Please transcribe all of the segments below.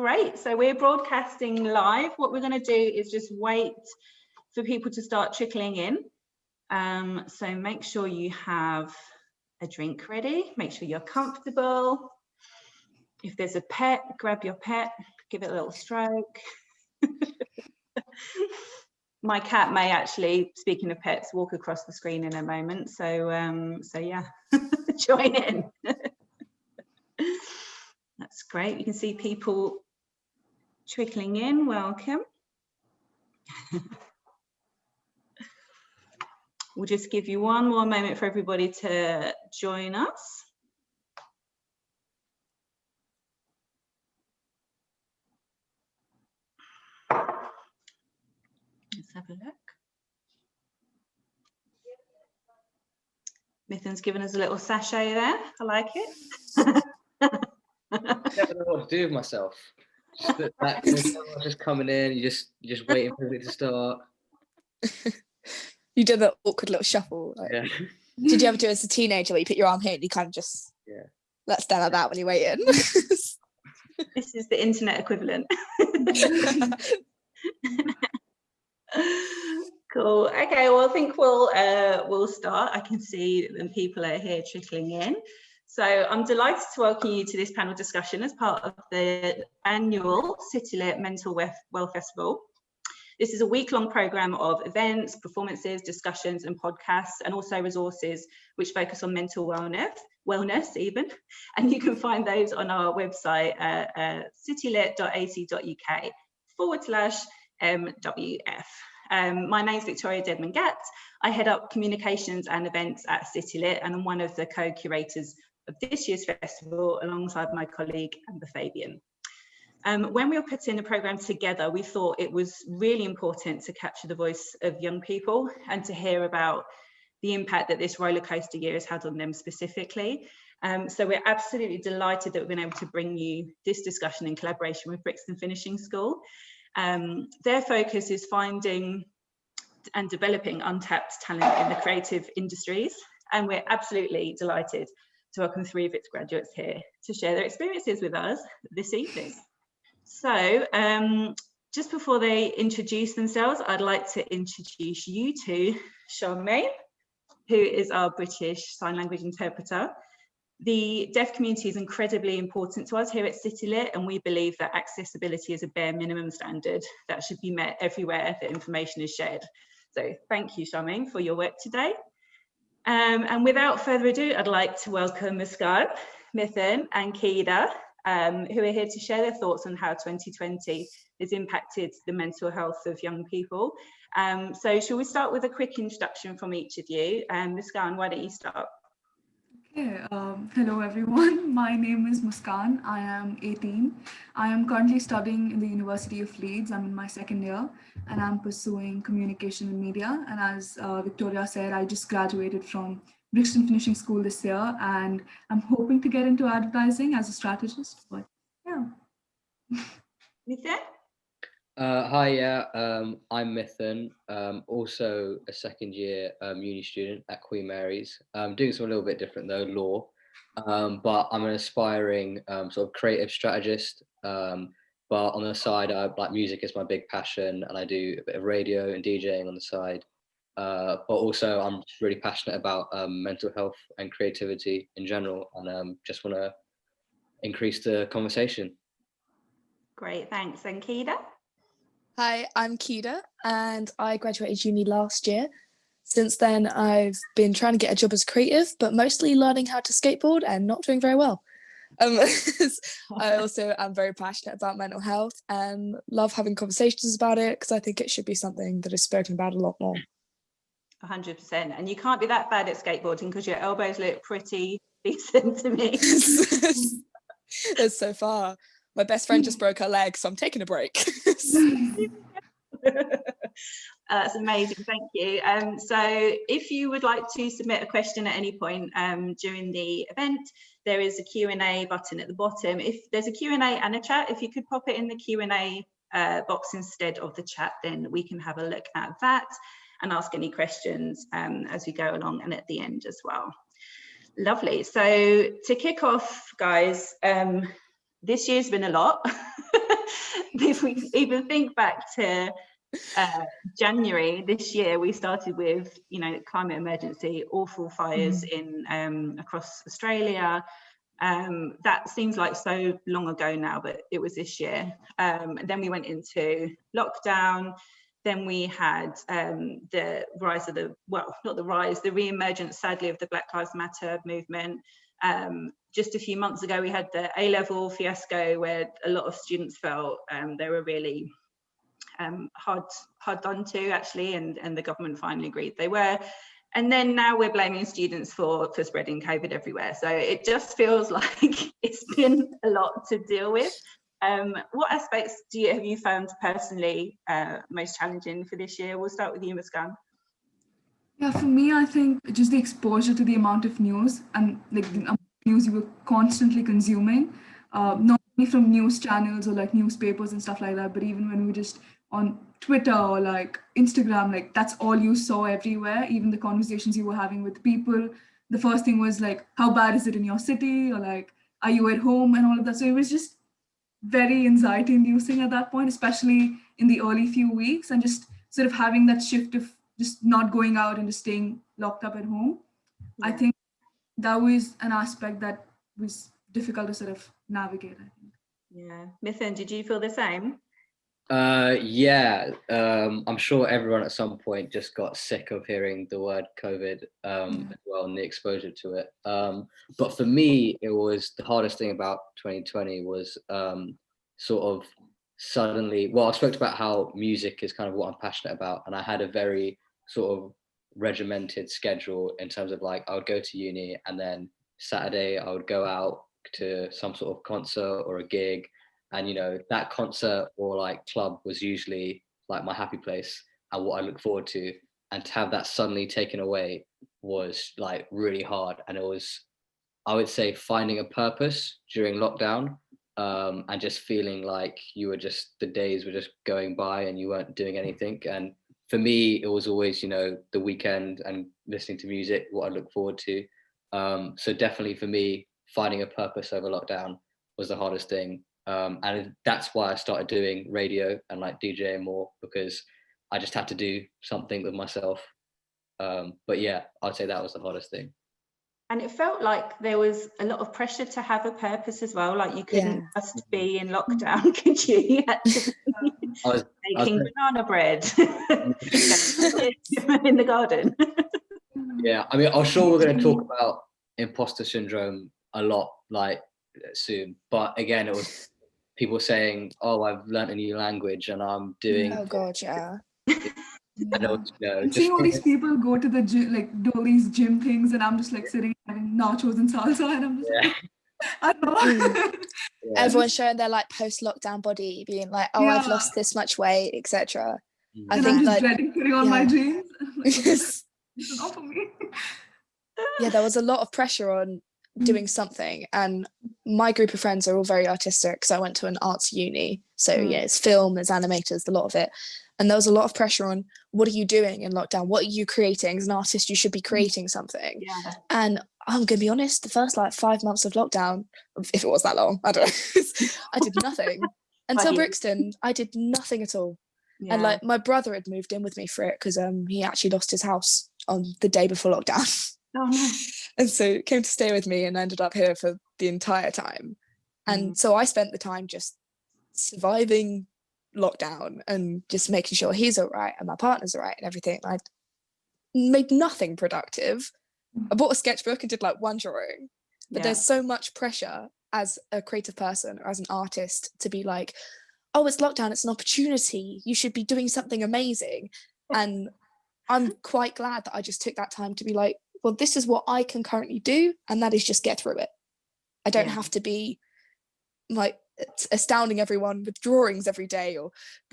Great, so we're broadcasting live. What we're going to do is just wait for people to start trickling in. So make sure you have a drink ready, make sure you're comfortable. If there's a pet, grab your pet, give it a little stroke. My cat may actually, speaking of pets, walk across the screen in a moment. So, so yeah, join in. That's great. You can see people trickling in. Welcome. We'll just give you one more moment for everybody to join us. Let's have a look. Mithan's given us a little sachet there. I like it. I never know what to do with myself. Just coming in, you're just waiting for it to start. You did that awkward little shuffle. Like, yeah. Did you ever do it as a teenager where you put your arm here and you kind of just let stand like that when you wait in? This is the internet equivalent. Cool. Okay, well, I think we'll start. I can see that people are here trickling in. So I'm delighted to welcome you to this panel discussion as part of the annual CityLit Mental Wealth Festival. This is a week-long programme of events, performances, discussions and podcasts, and also resources which focus on mental wellness even. And you can find those on our website at citylit.ac.uk/MWF. My name is Victoria Dedman-Gatt. I head up communications and events at CityLit, and I'm one of the co-curators of this year's festival alongside my colleague Amber Fabian. When we were putting the programme together, we thought it was really important to capture the voice of young people and to hear about the impact that this rollercoaster year has had on them specifically. So we're absolutely delighted that we've been able to bring you this discussion in collaboration with Brixton Finishing School. Their focus is finding and developing untapped talent in the creative industries, and we're absolutely delighted to welcome 3 of its graduates here to share their experiences with us this evening. So just before they introduce themselves, I'd like to introduce you to Charmaine, who is our British Sign Language interpreter. The deaf community is incredibly important to us here at CityLit, and we believe that accessibility is a bare minimum standard that should be met everywhere that information is shared. So thank you, Charmaine, for your work today. And without further ado, I'd like to welcome Muskan, Mithan and Kida, who are here to share their thoughts on how 2020 has impacted the mental health of young people. So shall we start with a quick introduction from each of you? Muskan, why don't you start? Okay, hello everyone. My name is Muskan. I am 18. I am currently studying in the University of Leeds. I'm in my 2nd year and I'm pursuing communication and media. And as Victoria said, I just graduated from Brixton Finishing School this year and I'm hoping to get into advertising as a strategist, but yeah. Mithan? Hi, I'm Mithan, also a 2nd year uni student at Queen Mary's. Doing something a little bit different though, law, but I'm an aspiring sort of creative strategist, but on the side, like music is my big passion and I do a bit of radio and DJing on the side, but also I'm really passionate about mental health and creativity in general, and just want to increase the conversation. Great, thanks. And Kida? Hi, I'm Kida and I graduated uni last year. Since then, I've been trying to get a job as creative, but mostly learning how to skateboard and not doing very well. I also am very passionate about mental health and love having conversations about it because I think it should be something that is spoken about a lot more. 100%. And you can't be that bad at skateboarding because your elbows look pretty decent to me. That's so far. My best friend just broke her leg, so I'm taking a break. That's amazing, thank you. So if you would like to submit a question at any point during the event, there is a Q&A button at the bottom. If there's a Q&A and a chat, if you could pop it in the Q&A box instead of the chat, then we can have a look at that and ask any questions as we go along and at the end as well. Lovely. So to kick off, guys, this year's been a lot. If we even think back to January this year, we started with, you know, climate emergency, awful fires in across Australia. That seems like so long ago now, but it was this year. Then we went into lockdown. Then we had the rise of the, well, not the rise, the re-emergence, sadly, of the Black Lives Matter movement. Just a few months ago, we had the A-level fiasco where a lot of students felt they were really hard done to, actually, and the government finally agreed they were. And then now we're blaming students for spreading COVID everywhere. So it just feels like it's been a lot to deal with. What aspects have you found personally most challenging for this year? We'll start with you, Muskan. Yeah, for me, I think just the exposure to the amount of news and like the amount of news you were constantly consuming, not only from news channels or like newspapers and stuff like that, but even when we just on Twitter or like Instagram, like that's all you saw everywhere. Even the conversations you were having with people, the first thing was like, how bad is it in your city? Or like, are you at home? And all of that. So it was just very anxiety inducing at that point, especially in the early few weeks, and just sort of having that shift of just not going out and just staying locked up at home. Yeah. I think that was an aspect that was difficult to sort of navigate, I think. Yeah. Mithun, did you feel the same? Yeah, I'm sure everyone at some point just got sick of hearing the word COVID as well, and the exposure to it. But for me, it was the hardest thing about 2020 was sort of suddenly, well, I spoke about how music is kind of what I'm passionate about, and I had a very sort of regimented schedule in terms of like I would go to uni, and then Saturday I would go out to some sort of concert or a gig. And, you know, that concert or like club was usually like my happy place and what I look forward to. And to have that suddenly taken away was like really hard. And it was, I would say, finding a purpose during lockdown, and just feeling like you were just, the days were just going by and you weren't doing anything. And for me, it was always, you know, the weekend and listening to music, what I look forward to. So definitely for me, finding a purpose over lockdown was the hardest thing. And that's why I started doing radio and like DJing more, because I just had to do something with myself. But yeah, I'd say that was the hardest thing. And it felt like there was a lot of pressure to have a purpose as well. Like you couldn't just be in lockdown, could you? You had to be making banana bread in the garden. Yeah, I mean, I'm sure we're going to talk about imposter syndrome a lot, like soon. But again, it was people saying, "Oh, I've learned a new language and I'm doing." Oh God, yeah. And was, you know, and seeing all these people go to the gym, like do all these gym things, and I'm just like sitting having nachos and salsa, and I'm just like, I don't know. Everyone's showing their like post-lockdown body, being like, "Oh, I've lost this much weight," etc. I think I'm just dreading putting on my jeans. Like, this is not for me. Yeah, there was a lot of pressure on doing something, and my group of friends are all very artistic because I went to an arts uni, so yeah, it's film, there's animators, a lot of it, and there was a lot of pressure on what are you doing in lockdown, what are you creating as an artist, you should be creating something. And I'm gonna be honest, the first like 5 months of lockdown, if it was that long, I don't know, I did nothing until Brixton. I did nothing at all. And like my brother had moved in with me for it because he actually lost his house on the day before lockdown. Oh no. And so came to stay with me and ended up here for the entire time. And so I spent the time just surviving lockdown and just making sure he's all right and my partner's all right and everything. I made nothing productive. I bought a sketchbook and did like one drawing. But there's so much pressure as a creative person or as an artist to be like, oh, it's lockdown, it's an opportunity. You should be doing something amazing. And I'm quite glad that I just took that time to be like, well, this is what I can currently do, and that is just get through it. I don't have to be like astounding everyone with drawings every day or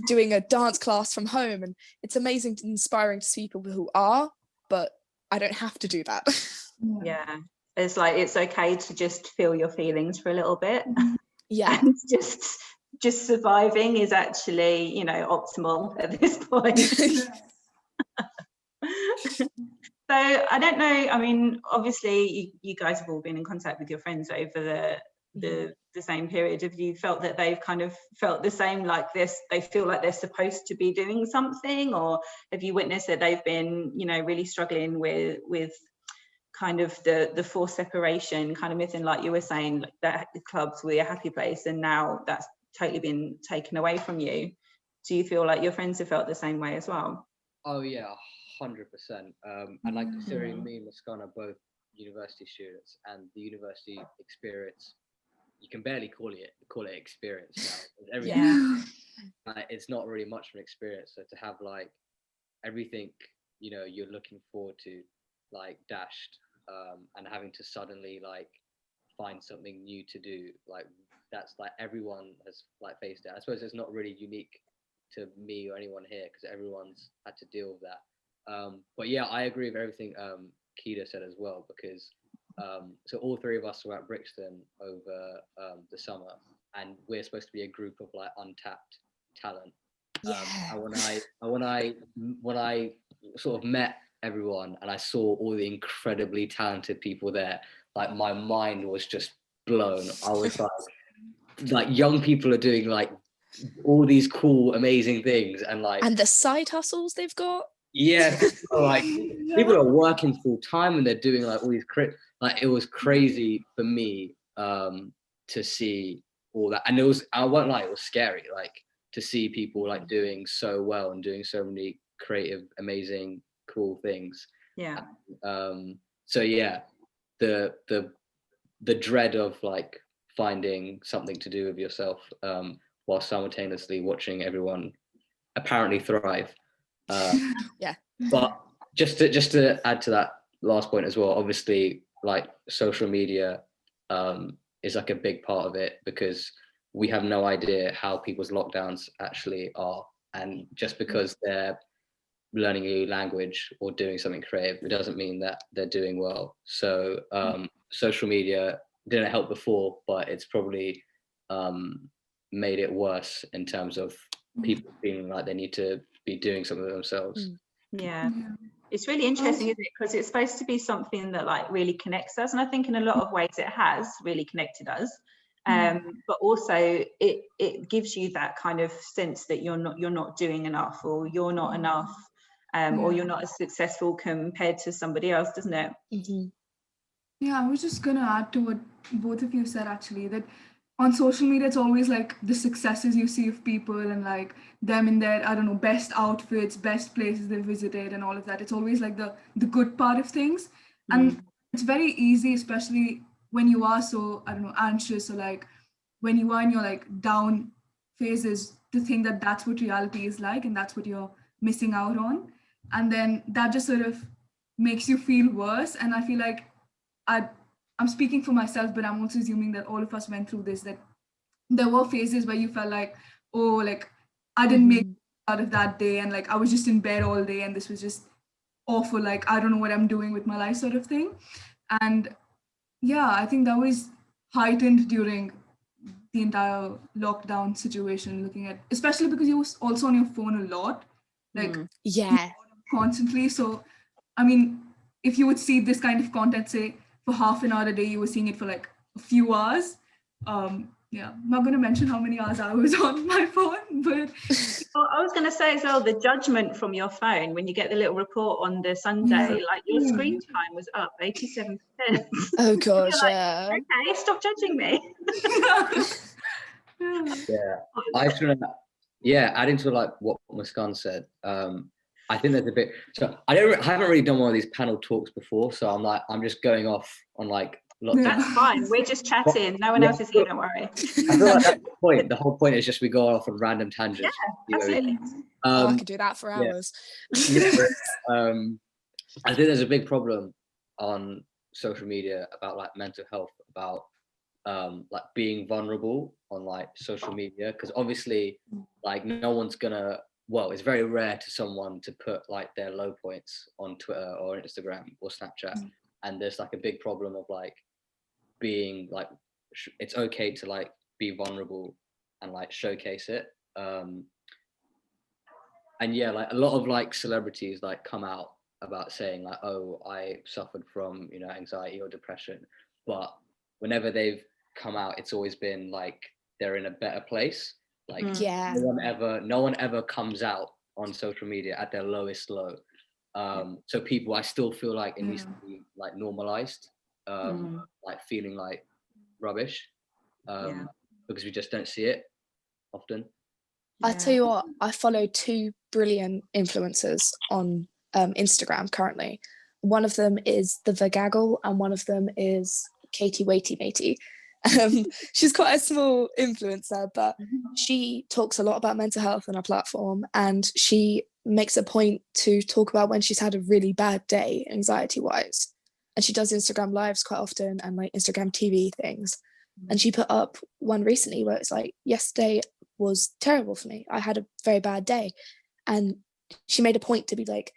doing a dance class from home. And it's amazing and inspiring to see people who are, but I don't have to do that. Yeah, it's like it's okay to just feel your feelings for a little bit. Yeah, and just surviving is actually, you know, optimal at this point. So I don't know, I mean, obviously you guys have all been in contact with your friends over the same period? Have you felt that they've kind of felt the same, like this, they feel like they're supposed to be doing something, or have you witnessed that they've been, you know, really struggling with kind of the forced separation, kind of missing, like you were saying, like that the clubs were a happy place and now that's totally been taken away from you? Do you feel like your friends have felt the same way as well? Oh yeah, 100%. And like considering me and Muskan are both university students, and the university experience, you can barely call it experience now. Everything, it's not really much of an experience. So to have like everything, you know, you're looking forward to, like dashed, and having to suddenly like find something new to do, like that's like everyone has like faced it. I suppose it's not really unique to me or anyone here because everyone's had to deal with that. But yeah, I agree with everything Keita said as well, because so all three of us were at Brixton over the summer, and we're supposed to be a group of like untapped talent. And when I sort of met everyone and I saw all the incredibly talented people there, like my mind was just blown. I was like young people are doing like all these cool, amazing things, and the side hustles they've got. Yeah, people are working full time and they're doing like all these like it was crazy for me to see all that, and I won't lie, it was scary, like to see people like doing so well and doing so many creative, amazing, cool things. Yeah. So yeah, the dread of like finding something to do with yourself while simultaneously watching everyone apparently thrive. Yeah. But just to add to that last point as well, obviously like social media is like a big part of it, because we have no idea how people's lockdowns actually are, and just because they're learning a new language or doing something creative, it doesn't mean that they're doing well. So social media didn't help before, but it's probably made it worse in terms of people feeling like they need to be doing something themselves. Yeah. It's really interesting, isn't it? Because it's supposed to be something that like really connects us, and I think in a lot of ways it has really connected us. But also it gives you that kind of sense that you're not doing enough, or you're not enough, or you're not as successful compared to somebody else, doesn't it? Yeah, I was just gonna add to what both of you said actually, that on social media it's always like the successes you see of people and like them in their, I don't know, best outfits, best places they visited and all of that. It's always like the good part of things. And it's very easy, especially when you are so, I don't know, anxious, or like when you are in your like down phases, to think that that's what reality is like and that's what you're missing out on. And then that just sort of makes you feel worse. And I feel like I'm speaking for myself, but I'm also assuming that all of us went through this, that there were phases where you felt like, oh, like I didn't make it out of that day, and like I was just in bed all day and this was just awful, like I don't know what I'm doing with my life, sort of thing. And yeah, I think that was heightened during the entire lockdown situation, looking at, especially because you was also on your phone a lot, like constantly. So I mean, if you would see this kind of content, say for half an hour a day, you were seeing it for like a few hours. Yeah, I'm not going to mention how many hours I was on my phone, but well, I was going to say as well, the judgment from your phone when you get the little report on the Sunday, like your screen time was up 87%. Oh gosh, like, okay, stop judging me. Adding to like what Muskan said, I think there's a bit, so I haven't really done one of these panel talks before, so I'm just going off on like lots That's fine, we're just chatting, no one else is here, don't worry. I feel like that's the whole point is just we go off on random tangents. Yeah, absolutely. I could do that for hours. I think there's a big problem on social media about like mental health, about like being vulnerable on like social media, because obviously like no one's gonna, well, it's very rare to someone to put like their low points on Twitter or Instagram or Snapchat, and there's like a big problem of like being like it's okay to like be vulnerable and like showcase it, and yeah, like a lot of like celebrities like come out about saying like, oh, I suffered from, you know, anxiety or depression, but whenever they've come out, it's always been like they're in a better place. Like Yeah. no one ever comes out on social media at their lowest low. So people, I still feel like it needs to be like normalized, like feeling like rubbish, because we just don't see it often. I tell you what, I follow 2 brilliant influencers on Instagram currently. One of them is the Vagaggle and one of them is Katie Waity Matey. She's quite a small influencer, but she talks a lot about mental health on her platform, and she makes a point to talk about when she's had a really bad day anxiety wise, and she does Instagram lives quite often and like Instagram TV things. And she put up one recently where it's like, yesterday was terrible for me, I had a very bad day, and she made a point to be like,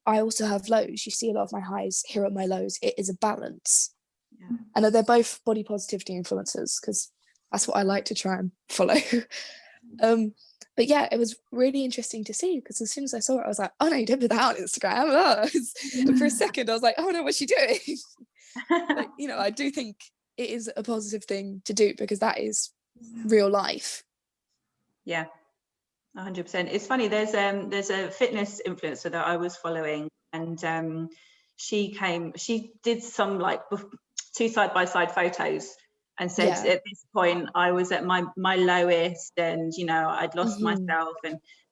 I also have lows, you see a lot of my highs, here are my lows, it is a balance. And they're both body positivity influencers, because that's what I like to try and follow. But yeah, it was really interesting to see, because as soon as I saw it, I was like, oh no, you don't put that on Instagram. Oh. And for a second I was like, oh no, what's she doing? But, you know, I do think it is a positive thing to do, because that is real life. Yeah, 100%. It's funny, there's a fitness influencer that I was following, and she did some like 2 side-by-side photos and said, at this point I was at my lowest, and you know, I'd lost myself.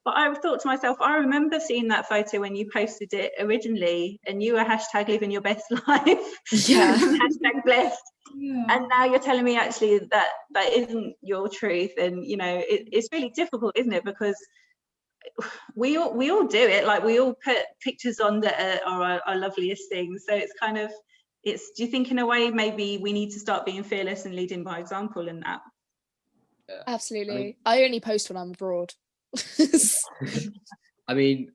But I thought to myself, I remember seeing that photo when you posted it originally, and you were hashtag living your best life, hashtag blessed. And now you're telling me actually that isn't your truth. And you know, it's really difficult, isn't it? Because we all do it, like we all put pictures on that are our loveliest things. So it's kind of, do you think in a way maybe we need to start being fearless and leading by example in that? Absolutely. I only post when I'm abroad. I mean,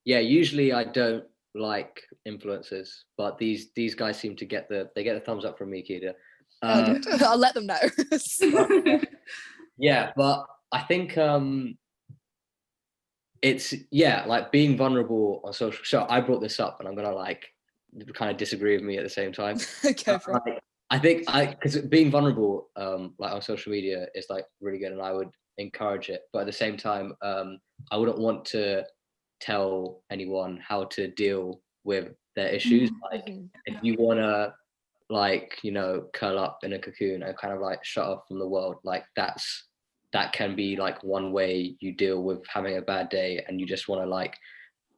usually I don't like influencers, but these guys seem to get the thumbs up from me, Kida. I'll let them know. Yeah, but I think it's like being vulnerable on social. So I brought this up, and I'm gonna like kind of disagree with me at the same time. Go for it. Like, I think because being vulnerable like on social media is like really good, and I would encourage it, but at the same time I wouldn't want to tell anyone how to deal with their issues. Like if you want to like, you know, curl up in a cocoon and kind of like shut off from the world, like that can be like one way you deal with having a bad day, and you just want to like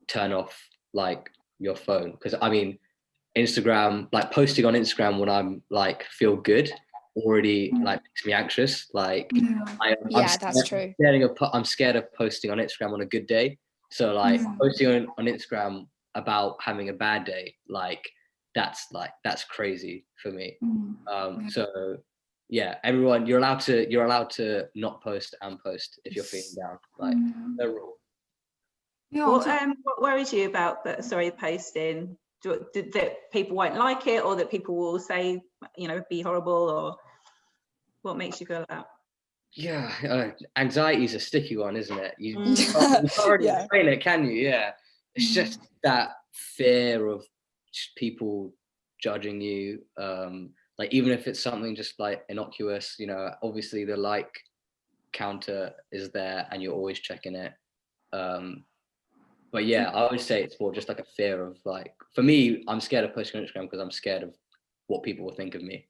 turn off like your phone. Because I mean, Instagram, like posting on Instagram when I'm like feel good already like makes me anxious. Like that's true. I'm scared of posting on Instagram on a good day. So like posting on Instagram about having a bad day, like that's crazy for me. So yeah, everyone, you're allowed to not post and post if you're feeling down. Like no rule. What worries you about posting? That people won't like it, or that people will say, you know, be horrible, or what makes you feel that? Yeah, anxiety is a sticky one, isn't it? You can't really explain it, can you? Yeah, it's just that fear of just people judging you. Like even if it's something just like innocuous, you know, obviously the like counter is there, and you're always checking it. But yeah, I would say it's more just like a fear of like, for me, I'm scared of posting on Instagram because I'm scared of what people will think of me.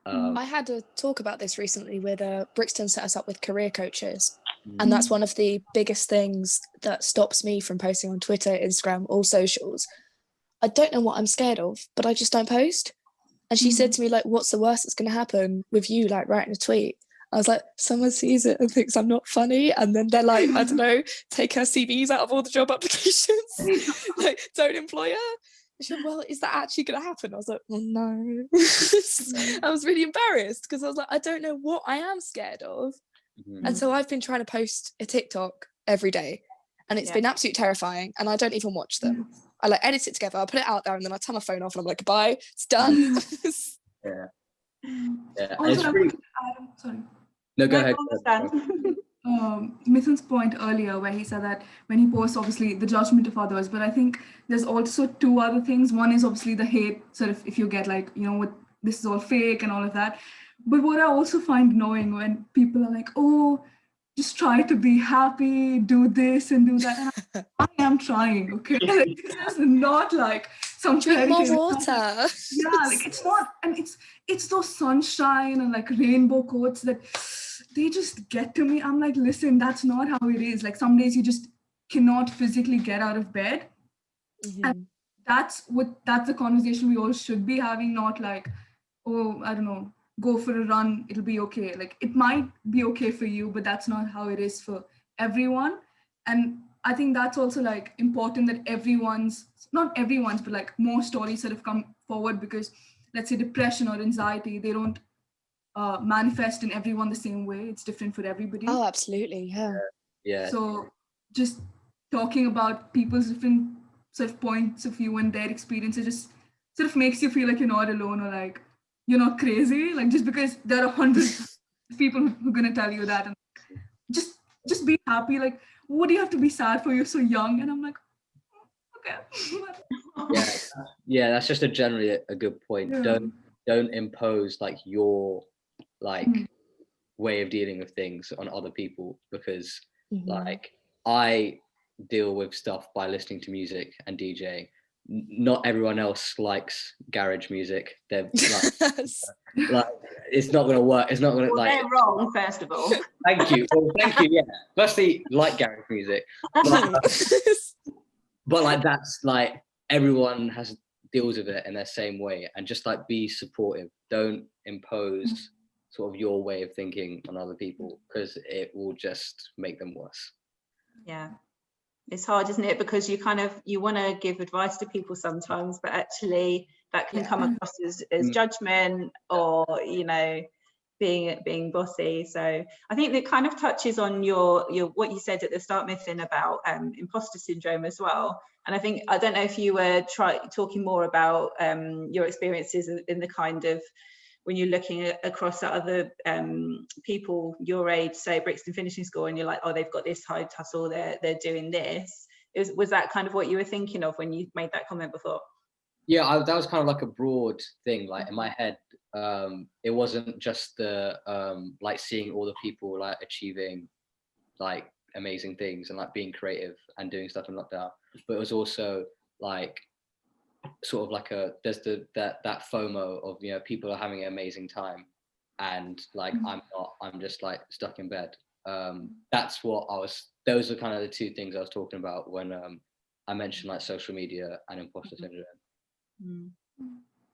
I had a talk about this recently with Brixton set us up with career coaches. And that's one of the biggest things that stops me from posting on Twitter, Instagram, all socials. I don't know what I'm scared of, but I just don't post. And she said to me, like, what's the worst that's going to happen with you, like, writing a tweet? I was like, someone sees it and thinks I'm not funny, and then they're like, I don't know, take her CVs out of all the job applications, like, don't employ her. And she went, well, is that actually going to happen? I was like, well, no. I was really embarrassed because I was like, I don't know what I am scared of. And so I've been trying to post a TikTok every day, and it's been absolutely terrifying, and I don't even watch them. I like edit it together, I put it out there, and then I turn my phone off and I'm like, goodbye, it's done. Also, sorry. No, go ahead. Mithun's point earlier where he said that when he posts, obviously the judgment of others, but I think there's also 2 other things. One is obviously the hate, sort of if you get like, you know, what this is all fake and all of that. But what I also find annoying when people are like, oh, just try to be happy, do this and do that. And I am trying, okay? Like, this is not like some Drink fairy more tale. water. Yeah, like it's not, and it's those sunshine and like rainbow quotes that they just get to me. I'm like, listen, that's not how it is. Like some days you just cannot physically get out of bed. And that's the conversation we all should be having, not like, oh, I don't know, go for a run, it'll be okay. Like it might be okay for you, but that's not how it is for everyone. And I think that's also like important that not everyone's, but like more stories sort of come forward, because let's say depression or anxiety, they don't manifest in everyone the same way. It's different for everybody. Oh, absolutely. Yeah. So just talking about people's different sort of points of view and their experiences just sort of makes you feel like you're not alone, or like you're not crazy. Like just because there are hundreds of people who are gonna tell you that, and just be happy. Like, what do you have to be sad for? You're so young. And I'm like, okay. Yeah, that's just generally a good point. Yeah. Don't impose like your like way of dealing with things on other people, because like I deal with stuff by listening to music and DJing. Not everyone else likes garage music. They're like it's not gonna work. It's not gonna like. They're wrong, first of all. Thank you. Well, thank you. Yeah, firstly, like garage music, but like that's like everyone deals with it in their same way, and just like be supportive. Don't impose sort of your way of thinking on other people, because it will just make them worse. Yeah, it's hard, isn't it? Because you want to give advice to people sometimes, but actually that can come across as judgment, or being bossy. So I think that kind of touches on your what you said at the start, Mithun, about imposter syndrome as well. And I don't know if you were talking more about your experiences in the kind of when you're looking across at other people your age, say Brixton Finishing School, and you're like, oh, they've got this high tussle, they're doing this. Was that kind of what you were thinking of when you made that comment before? Yeah, that was kind of like a broad thing. Like in my head, it wasn't just the like seeing all the people like achieving like amazing things and like being creative and doing stuff in lockdown, but it was also like sort of like there's that FOMO of people are having an amazing time, and like I'm not, I'm just like stuck in bed. That's what those are kind of the two things I was talking about when I mentioned like social media and imposter syndrome.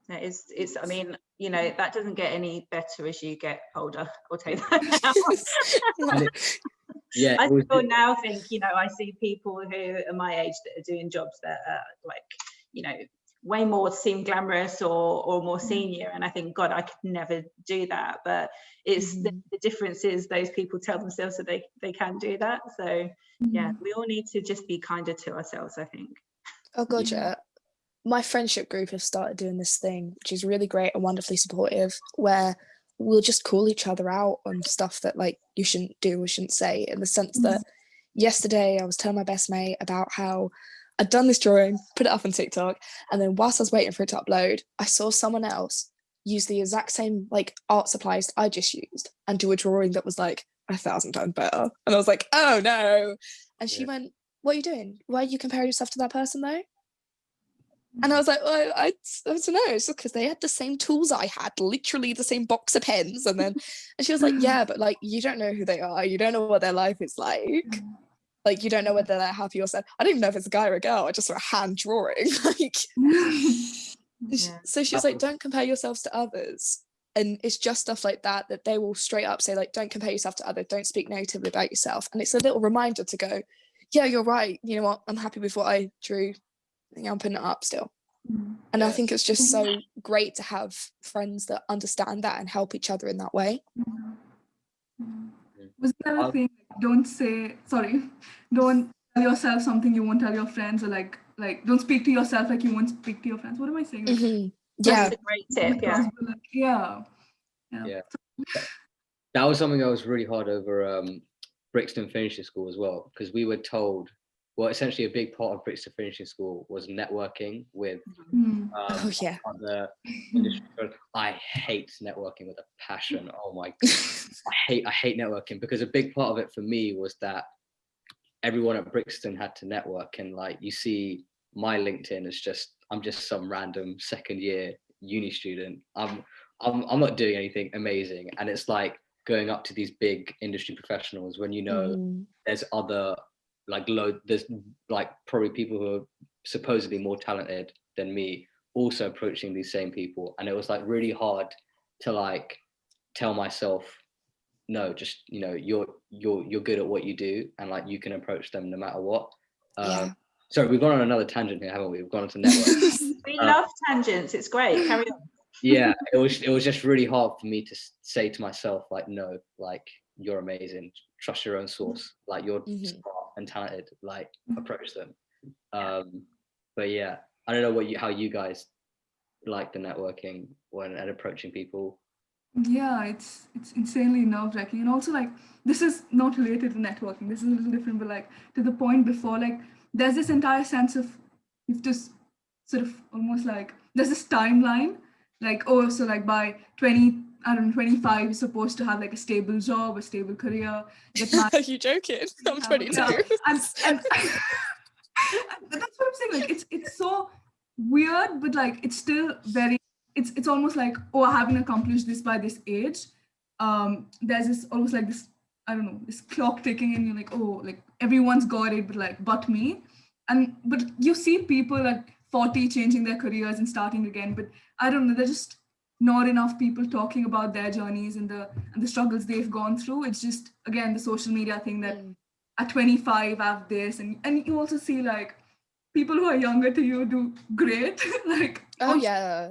It's I mean, that doesn't get any better as you get older, I'll tell you that. Yeah, I still now think, I see people who are my age that are doing jobs that are like, way more seem glamorous or more senior, and I think, God, I could never do that. But it's the difference is those people tell themselves that they can do that. So yeah, we all need to just be kinder to ourselves, I think. Oh God, yeah. My friendship group have started doing this thing, which is really great and wonderfully supportive, where we'll just call each other out on stuff that like you shouldn't do or shouldn't say, in the sense that yesterday I was telling my best mate about how I'd done this drawing, put it up on TikTok, and then whilst I was waiting for it to upload, I saw someone else use the exact same like art supplies I just used and do a drawing that was like 1,000 times better. And I was like, oh no. And she went, what are you doing? Why are you comparing yourself to that person though? And I was like, well, I don't know. It's just because they had the same tools I had, literally the same box of pens. And she was like, yeah, but like, you don't know who they are. You don't know what their life is like. Like, you don't know whether they're happy or sad. I don't even know if it's a guy or a girl. I just saw a hand drawing. Like, so she was like, don't compare yourselves to others. And it's just stuff like that they will straight up say, like, don't compare yourself to others. Don't speak negatively about yourself. And it's a little reminder to go, yeah, you're right. You know what? I'm happy with what I drew. I'm putting it up still. And I think it's just so great to have friends that understand that and help each other in that way. Was there a thing, don't tell yourself something you won't tell your friends, or like don't speak to yourself like you won't speak to your friends? What am I saying? That's a great tip. Yeah. That was something that was really hard over Brixton Finishing School as well, because we were told well, essentially a big part of Brixton Finishing School was networking with Oh yeah. other industry. I hate networking with a passion. Oh my God. I hate networking, because a big part of it for me was that everyone at Brixton had to network, and like you see my LinkedIn is just, I'm just some random second year uni student. I'm not doing anything amazing, and it's like going up to these big industry professionals when you know there's other there's like probably people who are supposedly more talented than me also approaching these same people, and it was like really hard to like tell myself, no, just, you know, you're good at what you do, and like you can approach them no matter what. Sorry, we've gone on another tangent here, haven't we? We've gone on to network. We love tangents. It's great. Carry on. Yeah, it was just really hard for me to say to myself, like, no, like, you're amazing, trust your own source, like you're smart and talented, like approach them. But yeah, I don't know how you guys like the networking and approaching people. Yeah, it's insanely nerve-wracking, and also like this is not related to networking. This is a little different, but like to the point before, like there's this entire sense of you've just sort of almost like there's this timeline, like, oh, so like by 25, you're supposed to have like a stable job, a stable career. Are you joking? I'm 22. Yeah. And that's what I'm saying. Like it's so weird, but like it's still very. It's almost like, oh, I haven't accomplished this by this age. There's this almost like this, I don't know, this clock ticking, and you're like, oh, like everyone's got it, but me. But you see people at 40 changing their careers and starting again, but I don't know, there's just not enough people talking about their journeys and the struggles they've gone through. It's just, again, the social media thing that at 25 I have this, and you also see like people who are younger to you do great. Like, oh yeah.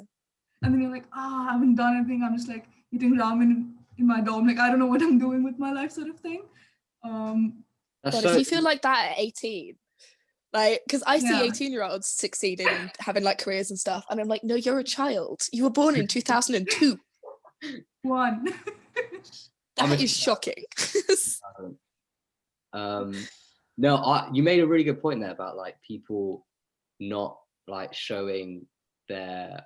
And then you're like, I haven't done anything. I'm just like eating ramen in my dorm. Like, I don't know what I'm doing with my life, sort of thing. But if you feel like that at 18, like, because I see 18-year-olds succeeding and having like careers and stuff, and I'm like, no, you're a child. You were born in 2002. That is shocking. No, you made a really good point there about like people not like showing their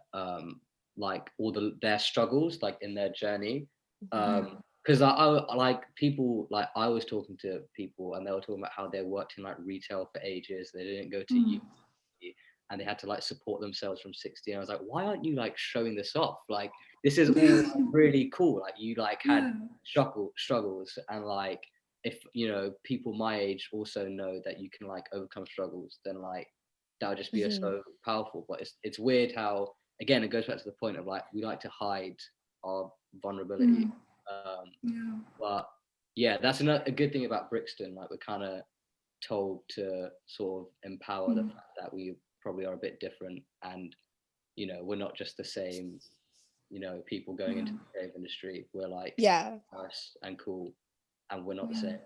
like all their struggles like in their journey, because I like people, like I was talking to people and they were talking about how they worked in like retail for ages, they didn't go to uni, and they had to like support themselves from 16. I was like, why aren't you like showing this off? Like this is all really cool, like you like had struggles, and like if you know people my age also know that you can like overcome struggles, then like that would just be so powerful. But it's weird how, again, it goes back to the point of like we like to hide our vulnerability. But yeah, that's a good thing about Brixton. Like we're kind of told to sort of empower the fact that we probably are a bit different, and you know we're not just the same. You know, people going into the creative industry, we're like nice and cool, and we're not the same.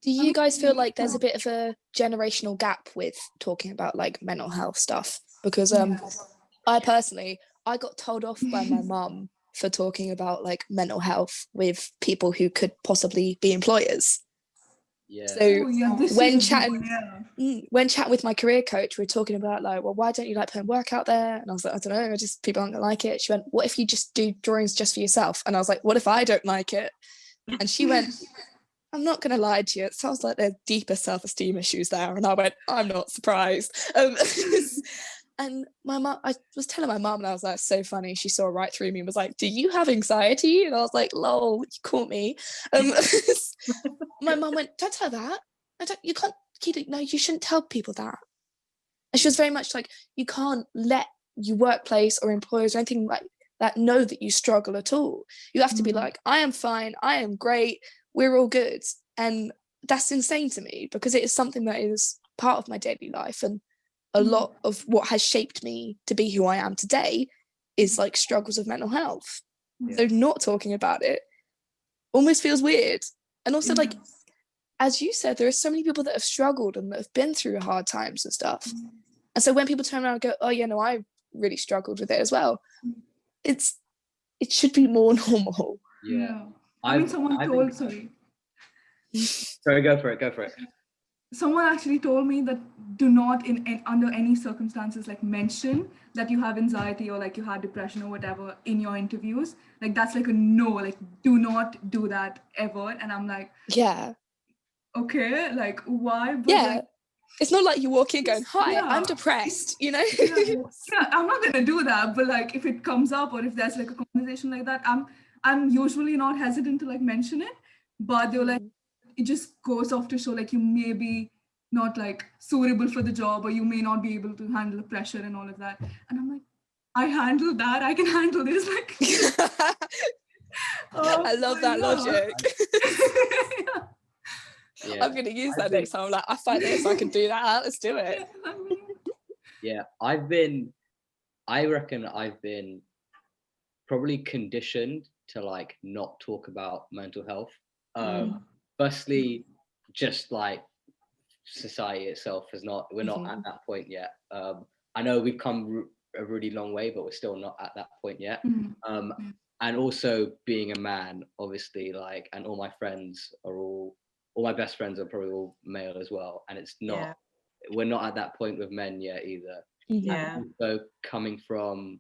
Do you guys feel like there's a bit of a generational gap with talking about like mental health stuff? Because I personally, I got told off by my mum for talking about like mental health with people who could possibly be employers. So when chatting with my career coach, we were talking about like, well, why don't you like putting work out there? And I was like, I don't know, just people aren't gonna like it. She went, what if you just do drawings just for yourself? And I was like, what if I don't like it? And she went, I'm not going to lie to you, it sounds like there's deeper self-esteem issues there. And I went, I'm not surprised. And my mum, I was telling my mum, and I was like, so funny. She saw right through me and was like, do you have anxiety? And I was like, lol, you caught me. My mum went, don't tell that. You can't, no, you shouldn't tell people that. And she was very much like, you can't let your workplace or employers or anything like that know that you struggle at all. You have to be like, I am fine, I am great, we're all good. And that's insane to me, because it is something that is part of my daily life, and a lot of what has shaped me to be who I am today is like struggles of mental health. So not talking about it almost feels weird. And also like, as you said, there are so many people that have struggled and that have been through hard times and stuff. And so when people turn around and go, oh yeah, no, I really struggled with it as well, it should be more normal. I mean, someone told, sorry, go for it. someone actually told me that do not under any circumstances like mention that you have anxiety or like you had depression or whatever in your interviews. Like that's like a no, like do not do that ever. And I'm like, Yeah. okay, like why? But Yeah. like, it's not like you walk in going, hi, yeah, I'm depressed, you know? yeah, I'm not gonna do that. But like if it comes up or if there's like a conversation like that, I'm usually not hesitant to like mention it. But they're like, it just goes off to show like you may be not like suitable for the job, or you may not be able to handle the pressure and all of that. And I'm like, I handle that, I can handle this. Like I love that logic. Yeah, I'm gonna use that next time. I'm like, I fight this, I can do that, let's do it. Yeah, I reckon I've been probably conditioned to like not talk about mental health. Firstly, just like society itself is not, we're not at that point yet. I know we've come a really long way, but we're still not at that point yet. And also being a man, obviously, like, and all my friends are all my best friends are probably all male as well. And it's not, we're not at that point with men yet either. Yeah. So coming from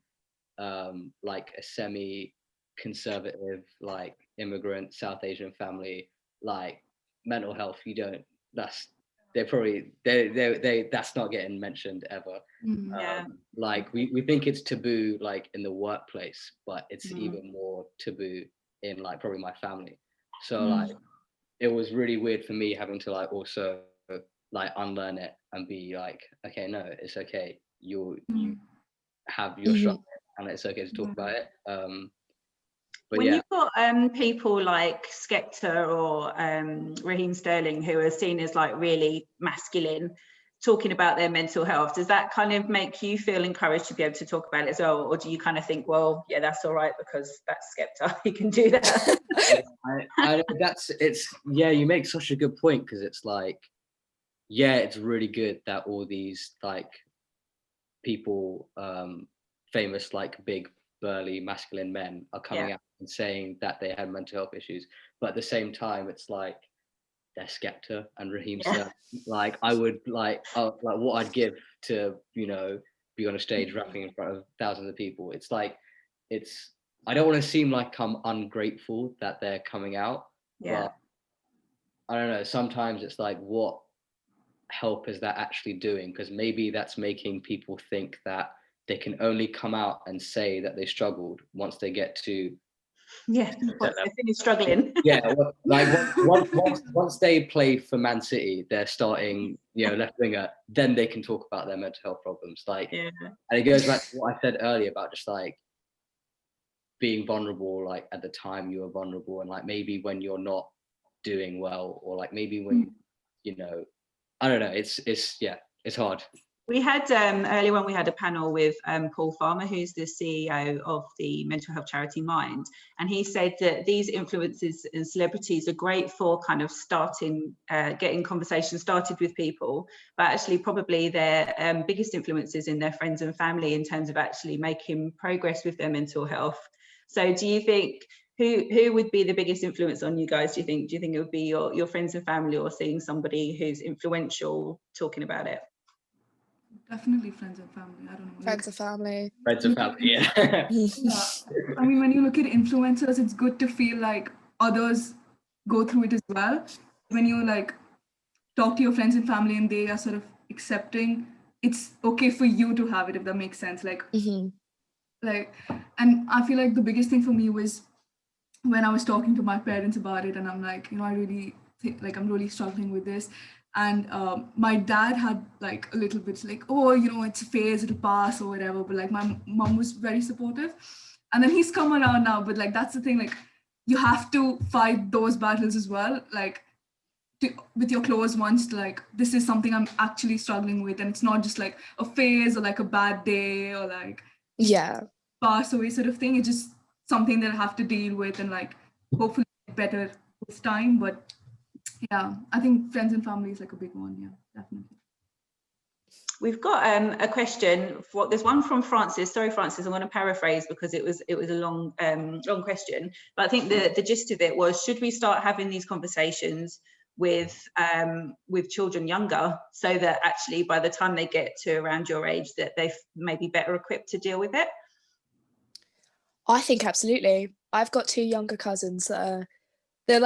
like a semi-conservative, like immigrant South Asian family, like mental health, that's not getting mentioned ever. Like we think it's taboo like in the workplace, but it's even more taboo in like probably my family. So like it was really weird for me having to like also like unlearn it and be like, okay, no, it's okay, you have your struggle and it's okay to talk about it. But when you've got people like Skepta or Raheem Sterling, who are seen as like really masculine, talking about their mental health, does that kind of make you feel encouraged to be able to talk about it as well? Or do you kind of think, well, yeah, that's all right because that's Skepta, he can do that? You make such a good point, because it's like, yeah, it's really good that all these like people, famous like big burly masculine men are coming out and saying that they had mental health issues, but at the same time it's like they're Skepta and Raheem Sterling. Like I would like what I'd give to, you know, be on a stage rapping in front of thousands of people. It's like, I don't want to seem like I'm ungrateful that they're coming out, but I don't know, sometimes it's like, what help is that actually doing? Because maybe that's making people think that they can only come out and say that they struggled once they get to they finish struggling. Like once they play for Man City, they're starting, you know, left winger, then they can talk about their mental health problems. Like, and it goes back to what I said earlier about just like being vulnerable. Like at the time you were vulnerable, and like maybe when you're not doing well, or like maybe when you know, I don't know. It's hard. We had earlier on, we had a panel with Paul Farmer, who's the CEO of the mental health charity Mind, and he said that these influencers and celebrities are great for kind of starting, getting conversations started with people, but actually probably their biggest influences in their friends and family in terms of actually making progress with their mental health. So do you think, who would be the biggest influence on you guys, do you think? Do you think it would be your friends and family, or seeing somebody who's influential talking about it? Definitely friends and family. I don't know. Friends and family. Friends and family, yeah. I mean, when you look at influencers, it's good to feel like others go through it as well. When you like talk to your friends and family and they are sort of accepting, it's okay for you to have it, if that makes sense. Like, like, and I feel like the biggest thing for me was when I was talking to my parents about it, and I'm like, you know, I really think like I'm really struggling with this. And my dad had like a little bit like, oh, you know, it's a phase, it'll pass or whatever. But like my mom was very supportive. And then he's come around now. But like, that's the thing, like you have to fight those battles as well. Like with your close ones, to like, this is something I'm actually struggling with. And it's not just like a phase or like a bad day or like pass away sort of thing. It's just something that I have to deal with and like hopefully get better with time. But yeah, I think friends and family is like a big one. Yeah, definitely. We've got a question. There's one from Francis. Sorry, Francis, I'm going to paraphrase because it was a long question. But I think the gist of it was: should we start having these conversations with children younger, so that actually by the time they get to around your age that they may be better equipped to deal with it? I think absolutely. I've got two younger cousins that are, they're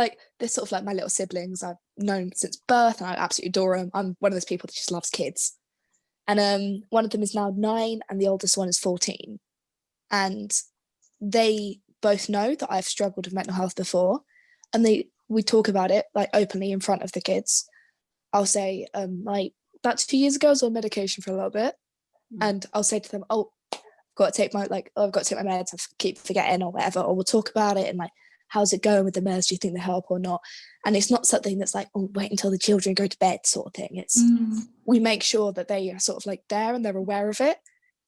sort of like my little siblings. I've known since birth and I absolutely adore them. I'm one of those people that just loves kids. And one of them is now 9 and the oldest one is 14. And they both know that I've struggled with mental health before, and we talk about it like openly in front of the kids. I'll say like about 2 years ago I was on medication for a little bit, and I'll say to them, oh, I've got to take my meds, I keep forgetting or whatever, or we'll talk about it and like, how's it going with the meds, do you think they help or not? And it's not something that's like, oh, wait until the children go to bed sort of thing. It's we make sure that they are sort of like there and they're aware of it,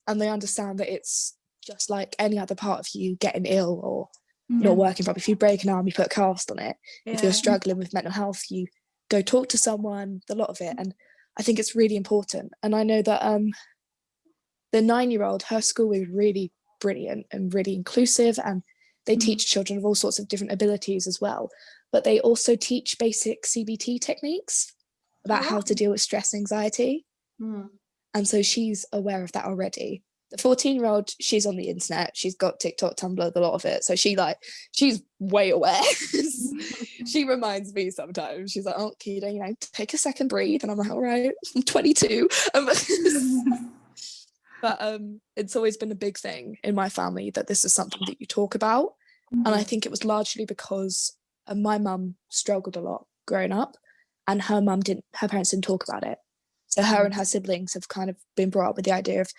and they understand that it's just like any other part of you getting ill or not working properly. If you break an arm, you put a cast on it. If you're struggling with mental health, you go talk to someone, a lot of it. And I think it's really important. And I know that the 9-year-old, her school is really brilliant and really inclusive, and they teach children of all sorts of different abilities as well. But they also teach basic CBT techniques about how to deal with stress and anxiety. And so she's aware of that already. The 14-year-old, she's on the internet. She's got TikTok, Tumblr, a lot of it. So she's way aware. She reminds me sometimes. She's like, oh, Kida, take a second, breathe. And I'm like, all right, I'm 22. But it's always been a big thing in my family that this is something that you talk about. And I think it was largely because my mum struggled a lot growing up, and her parents didn't talk about it. So her and her siblings have kind of been brought up with the idea of,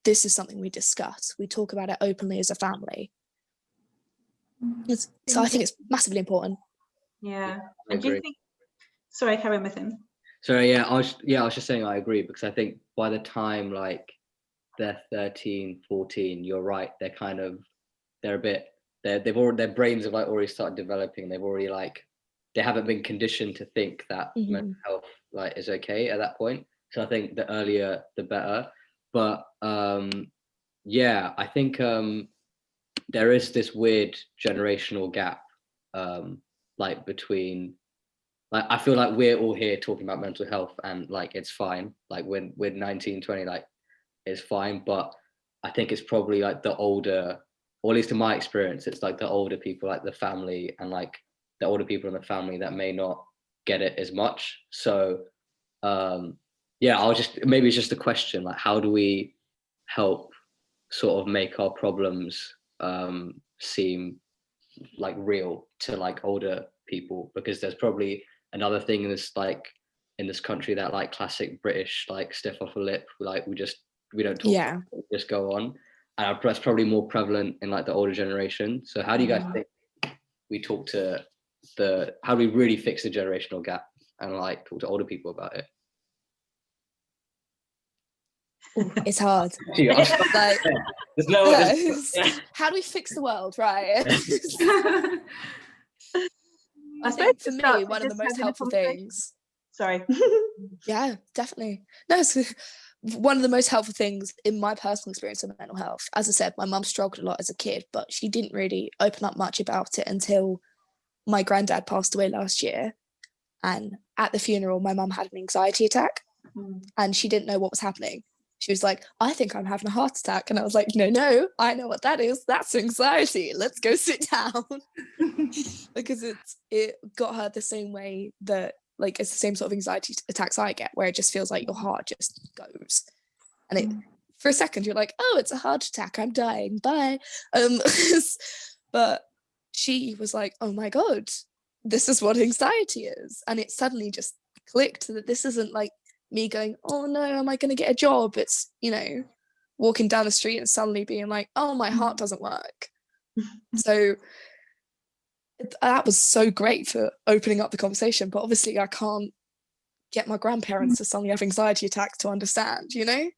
this is something we discuss. We talk about it openly as a family. So I think it's massively important. Yeah. And do you think, sorry, carry on with him. Sorry, I was just saying I agree, because I think by the time like they're 13, 14, you're right, their brains have like already started developing. They've already they haven't been conditioned to think that mental health like is okay at that point. So I think the earlier the better. But I think there is this weird generational gap between, like, I feel like we're all here talking about mental health and like it's fine, like when we're 19, 20, like it's fine. But I think it's probably like the older, or at least in my experience, it's like the older people, like the family, and like the older people in the family that may not get it as much. So maybe it's just a question, like, how do we help sort of make our problems seem like real to like older people? Because there's probably another thing in this country, that like classic British like stiff upper lip, like we don't talk, we just go on, and that's probably more prevalent in like the older generation. So how do you guys think we talk to how do we really fix the generational gap and like talk to older people about it? Ooh, it's hard. How do we fix the world, right? I think for me, one of the most helpful things. Sorry. Yeah, definitely. No, it's one of the most helpful things in my personal experience of mental health. As I said, my mum struggled a lot as a kid, but she didn't really open up much about it until my granddad passed away last year. And at the funeral, my mum had an anxiety attack, and she didn't know what was happening. She was like, I think I'm having a heart attack. And I was like, no, I know what that is. That's anxiety. Let's go sit down. Because it got her the same way that, like, it's the same sort of anxiety attacks I get, where it just feels like your heart just goes. And for a second, you're like, oh, it's a heart attack. I'm dying. Bye. But she was like, oh my God, this is what anxiety is. And it suddenly just clicked that this isn't like me going, oh no, am I going to get a job? It's, walking down the street and suddenly being like, oh, my heart doesn't work. So that was so great for opening up the conversation. But obviously I can't get my grandparents to suddenly have anxiety attacks to understand, No.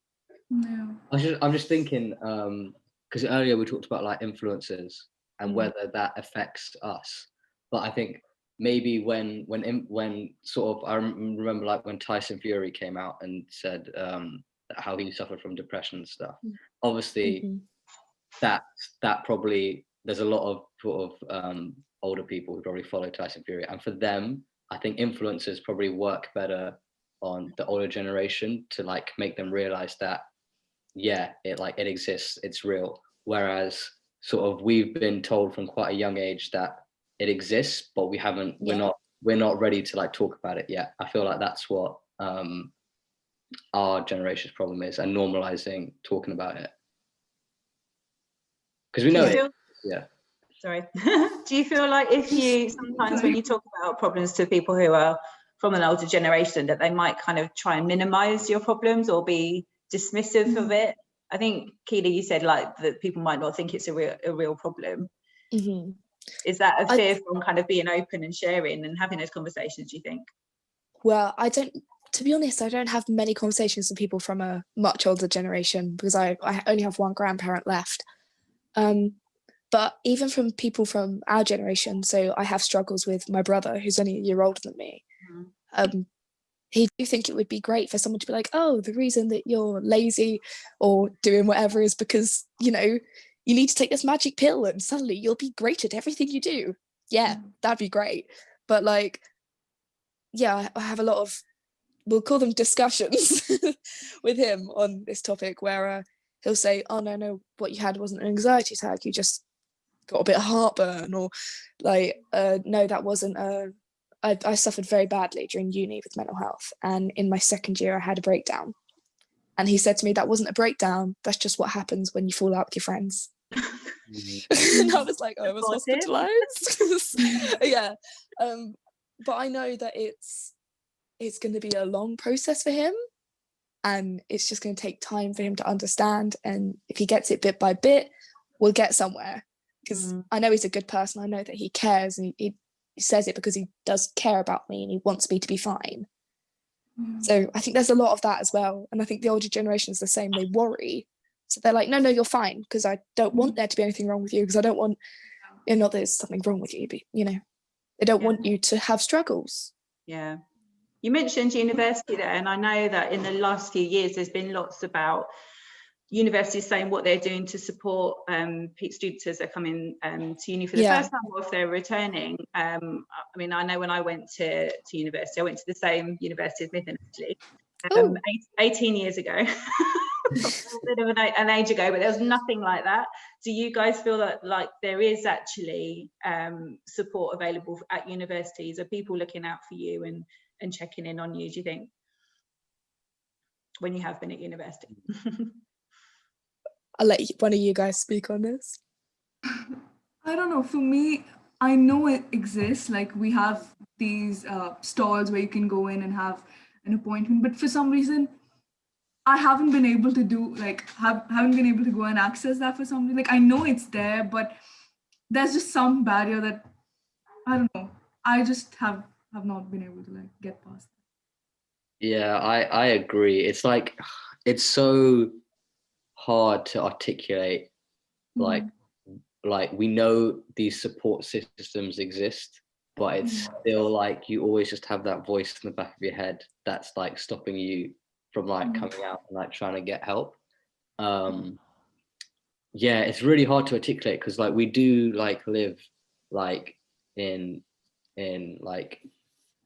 I'm just thinking, because earlier we talked about like influencers and whether that affects us. But I think maybe when sort of, I remember like when Tyson Fury came out and said how he suffered from depression and stuff. Obviously, that probably, there's a lot of sort of older people who probably follow Tyson Fury, and for them, I think influencers probably work better on the older generation to like make them realize that, yeah, it exists, it's real. Whereas sort of we've been told from quite a young age that it exists, but we're not ready to like talk about it yet. I feel like that's what our generation's problem is, and normalizing talking about it. Because we know it. Yeah. Sorry. Do you feel like if you sometimes when you talk about problems to people who are from an older generation, that they might kind of try and minimize your problems or be dismissive of it? I think, Keela, you said like that people might not think it's a real problem. Mm-hmm. Is that a fear from kind of being open and sharing and having those conversations, do you think? Well, to be honest, I don't have many conversations with people from a much older generation because I only have one grandparent left. But even from people from our generation, so I have struggles with my brother, who's only a year older than me. He do think it would be great for someone to be like, oh, the reason that you're lazy or doing whatever is because, you know, you need to take this magic pill and suddenly you'll be great at everything you do. Yeah, that'd be great. But like, yeah, I have a lot of, we'll call them discussions with him on this topic where he'll say, oh, no, what you had wasn't an anxiety attack. You just got a bit of heartburn, or like, no, that wasn't I suffered very badly during uni with mental health, and in my second year I had a breakdown, and he said to me, that wasn't a breakdown, that's just what happens when you fall out with your friends. And I was like, oh, I was hospitalized. Yeah. But I know that it's going to be a long process for him, and it's just going to take time for him to understand, and if he gets it bit by bit, we'll get somewhere, because I know he's a good person. I know that he cares, and he says it because he does care about me and he wants me to be fine. So I think there's a lot of that as well, and I think the older generation is the same. They worry, so they're like, no, you're fine, because I don't want there to be anything wrong with you, because I don't want, not that there's something wrong with you, but they don't want you to have struggles. Yeah. You mentioned university there, and I know that in the last few years there's been lots about universities saying what they're doing to support students as they're coming to uni for the first time, or if they're returning. I mean, I know when I went to university, I went to the same university as Mithan, actually, 18 years ago. A bit of an age ago, but there was nothing like that. Do you guys feel that like there is actually support available at universities? Are people looking out for you and checking in on you, do you think, when you have been at university? I'll let one of you guys speak on this. I don't know. For me, I know it exists. Like, we have these stalls where you can go in and have an appointment, but for some reason, I haven't been able to haven't been able to go and access that for some reason. Like, I know it's there, but there's just some barrier that, I don't know, I just have not been able to like get past that. Yeah, I agree. It's like, it's so hard to articulate, like we know these support systems exist, but it's still like you always just have that voice in the back of your head that's like stopping you from like coming out and like trying to get help. Yeah, it's really hard to articulate, because like we do like live like in like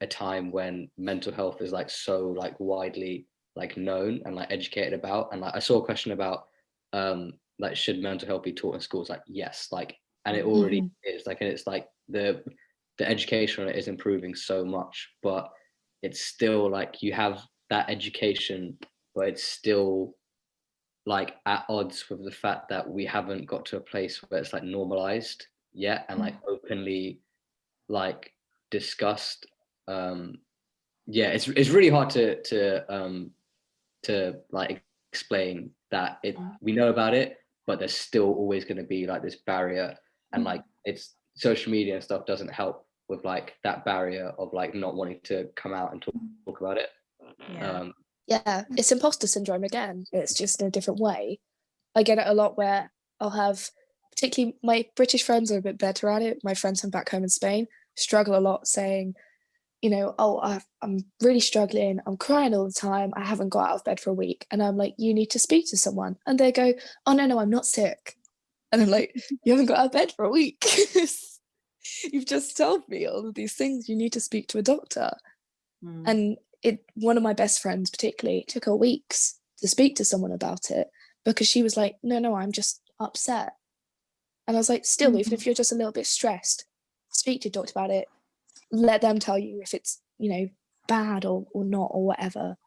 a time when mental health is like so like widely like known and like educated about. And like I saw a question about like, should mental health be taught in schools? Like, yes, like, and it already is, like, and it's like the education on it is improving so much, but it's still like you have that education, but it's still like at odds with the fact that we haven't got to a place where it's like normalized yet and like openly like discussed. Yeah, it's really hard to like explain that we know about it, but there's still always going to be like this barrier, and like it's social media and stuff doesn't help with like that barrier of like not wanting to come out and talk about it. Yeah, it's imposter syndrome again. It's just in a different way. I get it a lot where I'll have, particularly my British friends are a bit better at it. My friends from back home in Spain struggle a lot saying, I'm really struggling, I'm crying all the time, I haven't got out of bed for a week. And I'm like, you need to speak to someone. And they go, oh, no, I'm not sick. And I'm like, you haven't got out of bed for a week. you've just told me all of these things. You need to speak to a doctor. Mm. And one of my best friends particularly, it took her weeks to speak to someone about it because she was like, no, I'm just upset. And I was like, still, even if you're just a little bit stressed, speak to your doctor about it. Let them tell you if it's, bad or not or whatever.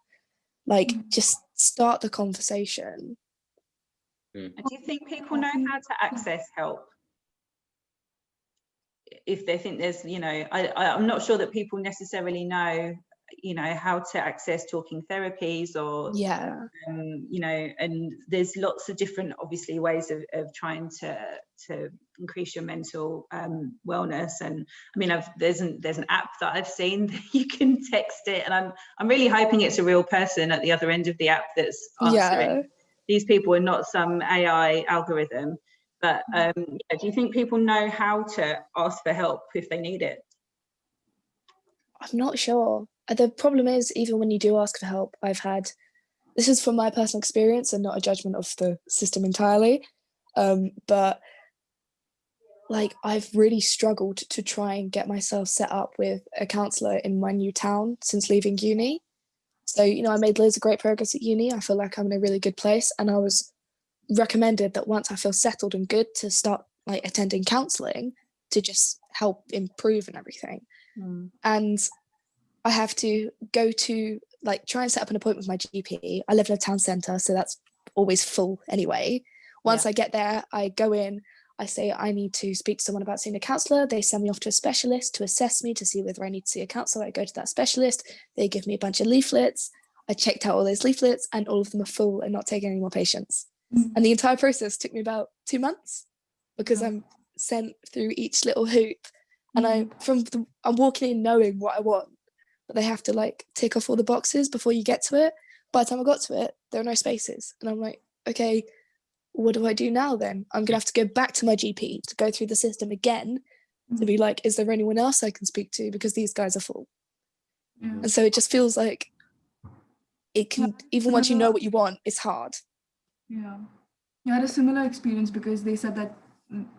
Like, just start the conversation. Do you think people know how to access help? If they think there's, I'm not sure that people necessarily know, how to access talking therapies or, Yeah. And there's lots of different, obviously, ways of trying to increase your mental wellness. And I mean, there's an app that I've seen that you can text it, and I'm really hoping it's a real person at the other end of the app that's answering. Yeah. These people are not some AI algorithm. But do you think people know how to ask for help if they need it? I'm not sure. The problem is, even when you do ask for help, this is from my personal experience and not a judgment of the system entirely, but like I've really struggled to try and get myself set up with a counsellor in my new town since leaving uni. So, I made loads of great progress at uni. I feel like I'm in a really good place, and I was recommended that once I feel settled and good to start like attending counselling to just help improve and everything. And I have to go to try and set up an appointment with my GP. I live in a town centre, so that's always full anyway. Once I get there, I go in, I say I need to speak to someone about seeing a counsellor. They send me off to a specialist to assess me to see whether I need to see a counsellor. I go to that specialist, they give me a bunch of leaflets. I checked out all those leaflets and all of them are full and not taking any more patients. And the entire process took me about 2 months because I'm sent through each little hoop. And I'm walking in knowing what I want, but they have to tick off all the boxes before you get to it. By the time I got to it, there are no spaces. And I'm like, okay, what do I do now then? I'm going to have to go back to my GP to go through the system again to be like, is there anyone else I can speak to? Because these guys are full. And so it just feels like it can, even once you know what you want, it's hard. Yeah. I had a similar experience because they said that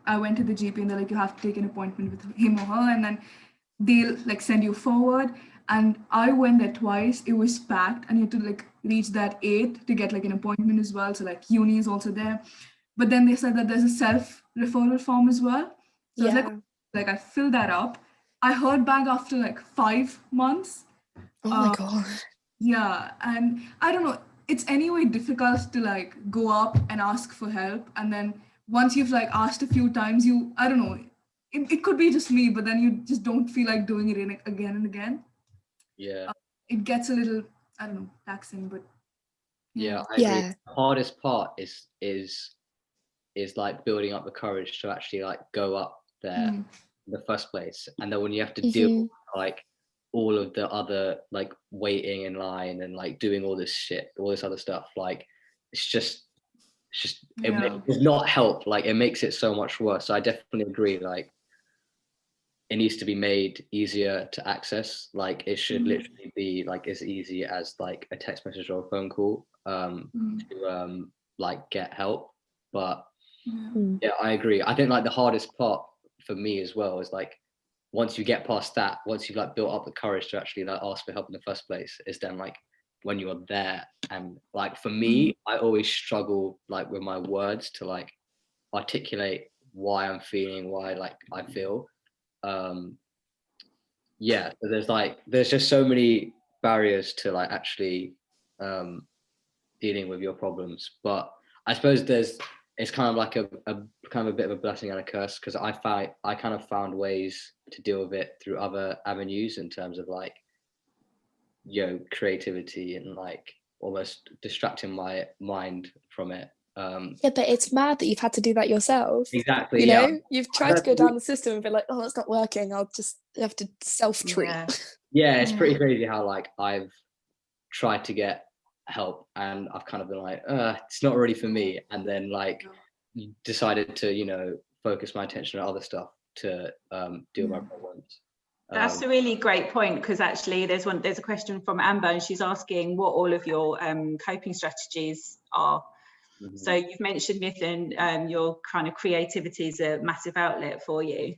I went to the GP and they're like, you have to take an appointment with him or her, and then they'll send you forward. And I went there twice. It was packed, and you had to reach that 8 to get an appointment as well. So uni is also there. But then they said that there's a self-referral form as well. So I was I filled that up. I heard back after 5 months. Oh my God. Yeah, and I don't know. It's anyway difficult to go up and ask for help, and then once you've asked a few times, I don't know, it could be just me, but then you just don't feel like doing it again and again. Yeah. It gets a little, I don't know, taxing, but yeah, I agree. The hardest part is building up the courage to actually go up there in the first place, and then when you have to deal with all of the other waiting in line and doing all this shit, all this other stuff, it does not help. It makes it so much worse. So I definitely agree. It needs to be made easier to access. It should literally be as easy as a text message or a phone call to get help. But yeah, I agree. I think the hardest part for me as well is once you get past that, once you've built up the courage to actually ask for help in the first place, is then when you are there. And for me, I always struggle with my words to articulate why I'm feeling, why I feel. Yeah, there's just so many barriers to actually dealing with your problems. But I suppose it's kind of a kind of a bit of a blessing and a curse, because I kind of found ways to deal with it through other avenues in terms of creativity and almost distracting my mind from it. Yeah, but it's mad that you've had to do that yourself. Exactly. You know, you've tried to go down the system and be like, oh, that's not working. I'll just have to self-treat. Yeah, it's pretty crazy how I've tried to get help and I've kind of been it's not really for me, and then decided to focus my attention on other stuff to deal with my problems. That's a really great point, because actually there's a question from Amber, and she's asking what all of your coping strategies are. So you've mentioned, Mithun, your kind of creativity is a massive outlet for you.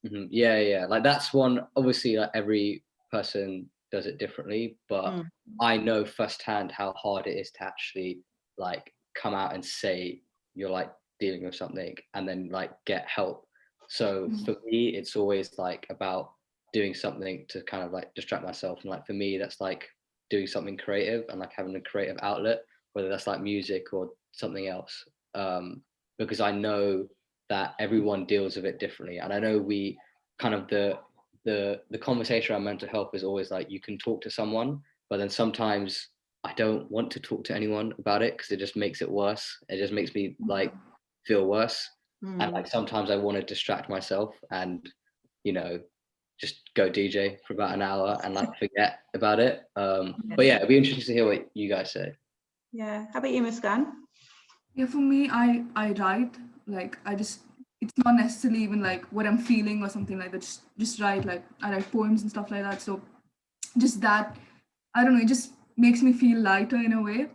Yeah. Like that's one, obviously like every person does it differently, but I know firsthand how hard it is to actually like come out and say you're like dealing with something and then like get help. So for me, it's always like about doing something to kind of like distract myself. And like for me, that's like doing something creative and like having a creative outlet, whether that's like music or something else. Because I know that everyone deals with it differently. And I know we kind of the conversation around mental health is always like you can talk to someone, but then sometimes I don't want to talk to anyone about it because it just makes it worse. It just makes me like feel worse. And like sometimes I want to distract myself and, you know, just go DJ for about an hour and like forget about it. But yeah, it'd be interesting to hear what you guys say. Yeah. How about you, Muskan? Yeah, for me, I write. Like it's not necessarily even like what I'm feeling or something like that. Just write, like I write poems and stuff like that. So just that, I don't know, it just makes me feel lighter in a way.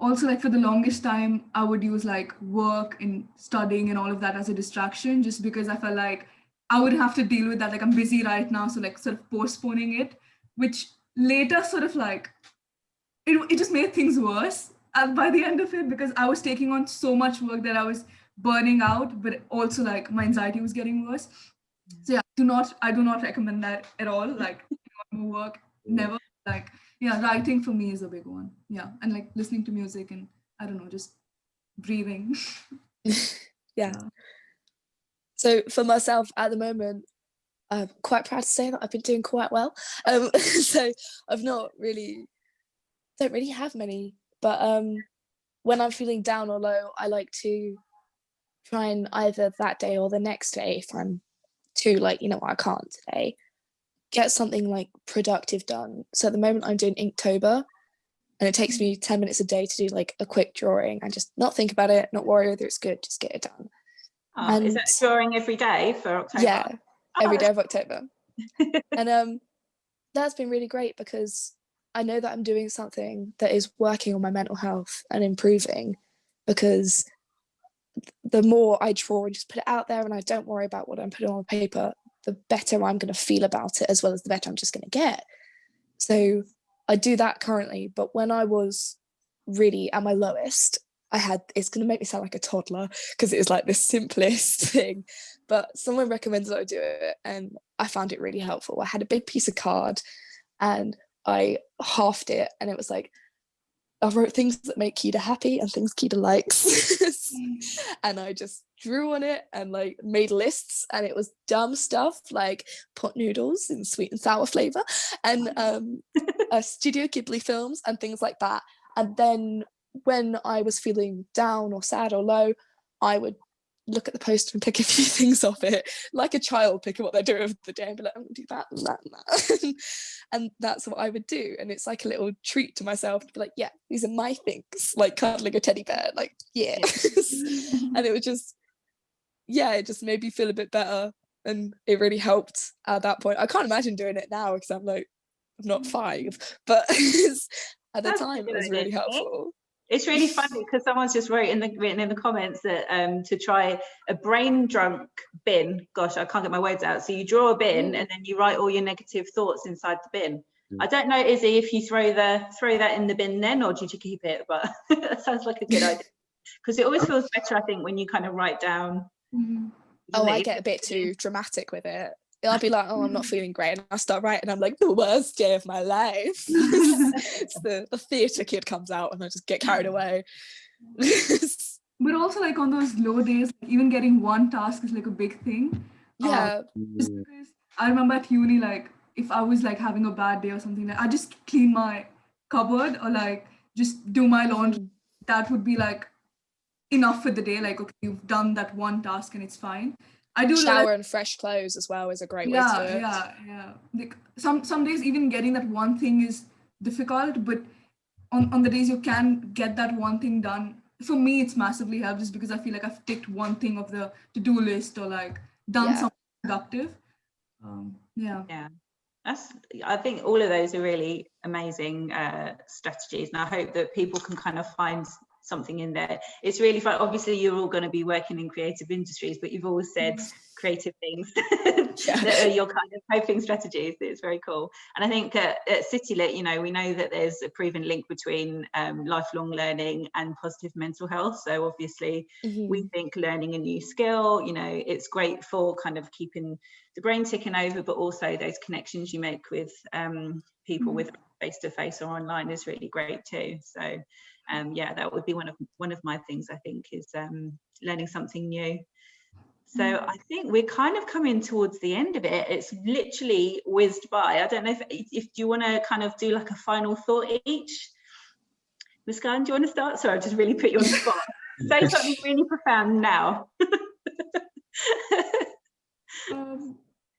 Also, like for the longest time, I would use like work and studying and all of that as a distraction, just because I felt like I would have to deal with that. Like I'm busy right now, so like sort of postponing it, which later sort of like it just made things worse by the end of it, because I was taking on so much work that I was burning out, but also like my anxiety was getting worse. So yeah, I do not recommend that at all. Like work, never. Like yeah, writing for me is a big one. Yeah, and like listening to music and I don't know, just breathing. Yeah. So for myself at the moment, I'm quite proud to say that I've been doing quite well. So I've don't really have many, but when I'm feeling down or low, I like to try and either that day or the next day, if I'm too like, you know, I can't today, get something like productive done. So at the moment I'm doing Inktober, and it takes me 10 minutes a day to do like a quick drawing and just not think about it, not worry whether it's good, just get it done. And is that drawing every day for October? Yeah, every day of October. And that's been really great because I know that I'm doing something that is working on my mental health and improving, because the more I draw and just put it out there and I don't worry about what I'm putting on paper, the better I'm going to feel about it, as well as the better I'm just going to get. So I do that currently, but when I was really at my lowest, it's going to make me sound like a toddler because it is like the simplest thing, but someone recommended that I do it and I found it really helpful. I had a big piece of card and I halved it, and it was like, I wrote things that make Kida happy and things Kida likes. And I just drew on it and like made lists, and it was dumb stuff like pot noodles in sweet and sour flavor and Studio Ghibli films and things like that. And then when I was feeling down or sad or low, I would look at the poster and pick a few things off it, like a child picking what they're doing for the day and be like, I'm gonna do that and that and that. And that's what I would do. And it's like a little treat to myself to be like, yeah, these are my things, like cuddling a teddy bear, like, yeah. And it was just, yeah, it just made me feel a bit better. And it really helped at that point. I can't imagine doing it now because I'm not 5, but at the time it was really helpful. It's really funny because someone's just written in the comments that to try a brain drunk bin. Gosh, I can't get my words out. So you draw a bin and then you write all your negative thoughts inside the bin. I don't know, Izzy, if you throw that in the bin then, or did you keep it? But that sounds like a good idea, because it always feels better, I think, when you kind of write down. Oh, I get a bit too dramatic with it. I'll be like, oh, I'm not feeling great, and I'll start writing. I'm like, the worst day of my life. It's the theatre kid comes out, and I just get carried away. But also, like on those low days, like, even getting one task is like a big thing. Yeah. Just because I remember at uni, like if I was like having a bad day or something, like I just clean my cupboard or like just do my laundry. That would be like enough for the day. Like, okay, you've done that one task and it's fine. I do shower and fresh clothes as well is a great way to do it. Yeah. Like some days even getting that one thing is difficult, but on the days you can get that one thing done, for me it's massively helped, just because I feel like I've ticked one thing of the to-do list or like done something productive. Yeah. I think all of those are really amazing strategies, and I hope that people can kind of find something in there. It's really fun. Obviously, you're all going to be working in creative industries, but you've always said creative things that are your kind of coping strategies. It's very cool. And I think at CityLit, you know, we know that there's a proven link between lifelong learning and positive mental health. So obviously we think learning a new skill, you know, it's great for kind of keeping the brain ticking over, but also those connections you make with people with face-to-face or online is really great too. So yeah, that would be one of my things, I think, is learning something new. So I think we're kind of coming towards the end of it. It's literally whizzed by. I don't know if you want to kind of do like a final thought each. Muskan, do you want to start? Sorry, I've just really put you on the spot. Say something really profound now.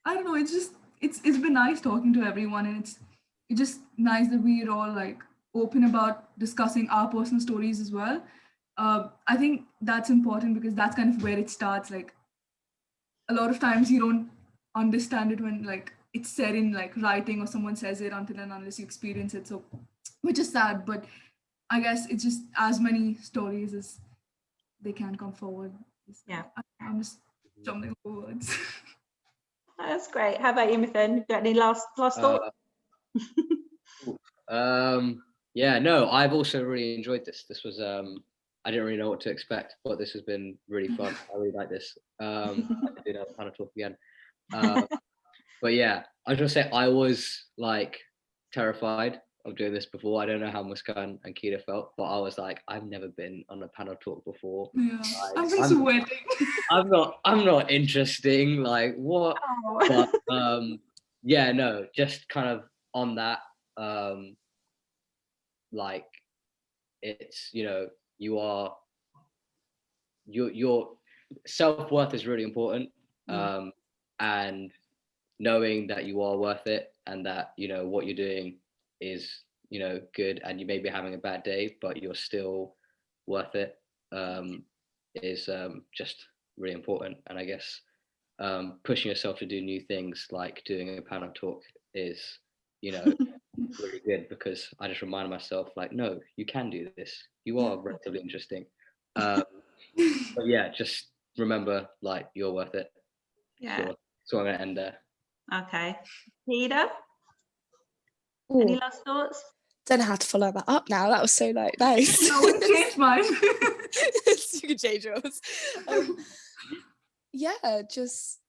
I don't know. It's been nice talking to everyone, and it's just nice that we're all like open about discussing our personal stories as well. I think that's important because that's kind of where it starts. Like, a lot of times you don't understand it when like it's said in like writing or someone says it until and unless you experience it. So, which is sad, but I guess it's just as many stories as they can come forward. Yeah, I'm just jumbling over words. That's great. How about you, Mithan? Got any last thoughts? Yeah, no, I've also really enjoyed this. This was I didn't really know what to expect, but this has been really fun. I really like this. I could do another panel talk again. But yeah, I was gonna say I was like terrified of doing this before. I don't know how Muskan and Kida felt, but I was like, I've never been on a panel talk before. Yeah, Like, I'm just sweating. I'm not interesting. Like what? Oh. But yeah, no, just kind of on that. Like it's, you know, your self-worth is really important, and knowing that you are worth it and that, you know, what you're doing is, you know, good, and you may be having a bad day but you're still worth it, is just really important. And I guess pushing yourself to do new things like doing a panel talk is, you know, really good, because I just remind myself like, no, you can do this, you are relatively interesting. But yeah, just remember like you're worth it. Yeah. So I'm gonna end there. Okay. Kida, any last thoughts? Don't know how to follow that up now. That was so like nice. I want to change mine. You can change yours. Yeah, just,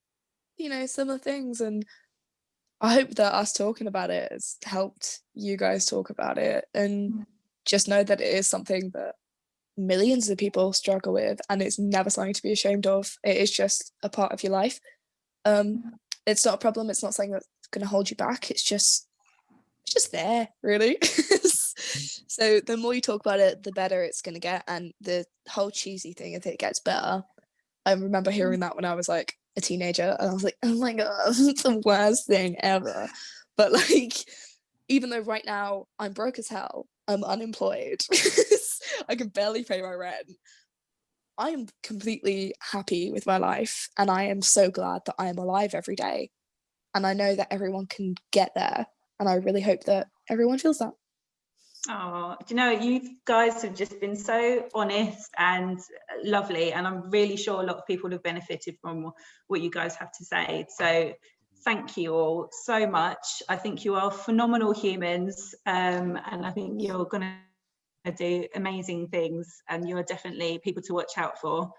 you know, similar things, and I hope that us talking about it has helped you guys talk about it, and just know that it is something that millions of people struggle with, and it's never something to be ashamed of. It is just a part of your life. It's not a problem. It's not something that's going to hold you back. It's just there, really. So the more you talk about it, the better it's going to get. And the whole cheesy thing, if it gets better, I remember hearing that when I was like a teenager, and I was like, oh my god, it's the worst thing ever. But like, even though right now I'm broke as hell, I'm unemployed, I can barely pay my rent, I am completely happy with my life, and I am so glad that I am alive every day. And I know that everyone can get there, and I really hope that everyone feels that. Oh, do you know, you guys have just been so honest and lovely, and I'm really sure a lot of people have benefited from what you guys have to say. So thank you all so much. I think you are phenomenal humans, and I think you're going to do amazing things, and you're definitely people to watch out for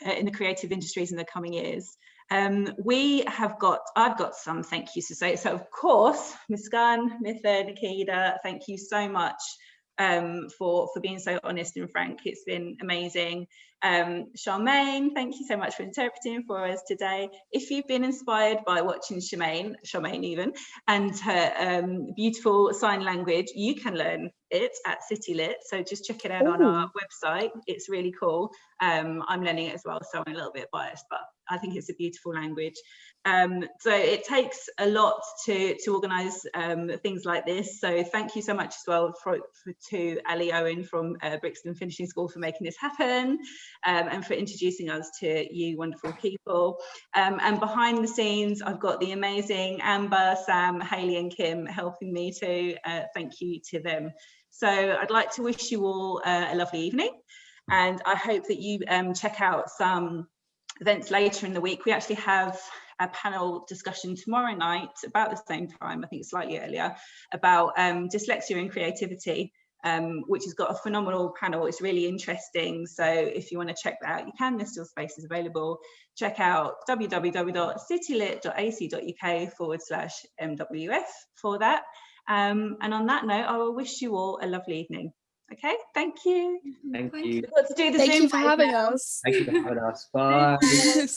in the creative industries in the coming years. I've got some thank yous to say. So of course, Muskan, Mithan, Kida, thank you so much for being so honest and frank. It's been amazing. Charmaine, thank you so much for interpreting for us today. If you've been inspired by watching Charmaine even, and her beautiful sign language, you can learn it at CityLit. So just check it out on our website. It's really cool. I'm learning it as well, so I'm a little bit biased, but I think it's a beautiful language. So it takes a lot to organise things like this. So thank you so much as well to Ali Owen from Brixton Finishing School for making this happen, and for introducing us to you wonderful people. And behind the scenes, I've got the amazing Amber, Sam, Hayley and Kim helping me too. Thank you to them. So I'd like to wish you all a lovely evening, and I hope that you check out some events later in the week. We actually have a panel discussion tomorrow night about the same time, I think slightly earlier, about dyslexia and creativity, which has got a phenomenal panel. It's really interesting. So if you want to check that out, you can. There's still spaces available. Check out www.citylit.ac.uk/MWF for that. And on that note, I will wish you all a lovely evening. Okay, thank you. Thank you. We've got to do the Thank Zoom you for wave having now. us. Thank you for having us. Bye. Bye.